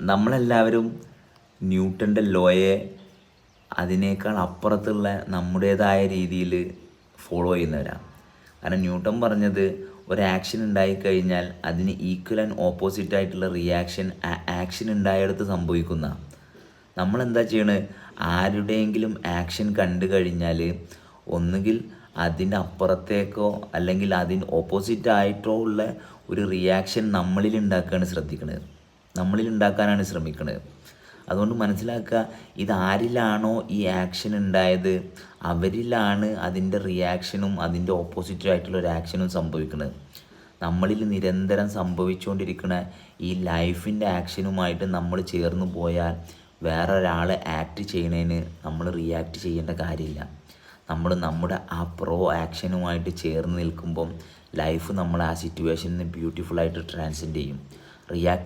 നമ്മളെല്ലാവരും ന്യൂട്ടൻ്റെ ലോയെ അതിനേക്കാൾ അപ്പുറത്തുള്ള നമ്മുടേതായ രീതിയിൽ ഫോളോ ചെയ്യുന്നവരാണ്. കാരണം ന്യൂട്ടൺ പറഞ്ഞത് ഒരു ആക്ഷൻ ഉണ്ടായിക്കഴിഞ്ഞാൽ അതിന് ഈക്വൽ ആൻഡ് ഓപ്പോസിറ്റ് ആയിട്ടുള്ള റിയാക്ഷൻ ആക്ഷൻ ഉണ്ടായിടത്ത് സംഭവിക്കുന്ന. നമ്മളെന്താ ചെയ്യണത്? ആരുടെയെങ്കിലും ആക്ഷൻ കണ്ടു കഴിഞ്ഞാൽ ഒന്നുകിൽ അതിൻ്റെ അപ്പുറത്തേക്കോ അല്ലെങ്കിൽ അതിന് ഓപ്പോസിറ്റ് ആയിട്ടോ ഉള്ള ഒരു റിയാക്ഷൻ നമ്മളിൽ ഉണ്ടാക്കാനാണ് ശ്രമിക്കുന്നത്. അതുകൊണ്ട് മനസ്സിലാക്കുക, ഇതാരിലാണോ ഈ ആക്ഷൻ ഉണ്ടായത് അവരിലാണ് അതിൻ്റെ റിയാക്ഷനും അതിൻ്റെ ഓപ്പോസിറ്റായിട്ടുള്ള ഒരു ആക്ഷനും സംഭവിക്കുന്നത്. നമ്മളിൽ നിരന്തരം സംഭവിച്ചുകൊണ്ടിരിക്കുന്ന ഈ ലൈഫിൻ്റെ ആക്ഷനുമായിട്ട് നമ്മൾ ചേർന്ന് പോയാൽ വേറൊരാൾ ആക്ട് ചെയ്യണതിന് നമ്മൾ റിയാക്ട് ചെയ്യേണ്ട കാര്യമില്ല. നമ്മൾ നമ്മുടെ ആ പ്രോ ആക്ഷനുമായിട്ട് ചേർന്ന് നിൽക്കുമ്പം ലൈഫ് നമ്മൾ ആ സിറ്റുവേഷനിൽ ബ്യൂട്ടിഫുള്ളായിട്ട് ട്രാൻസെൻഡ് ചെയ്യും. റിയാക്ട്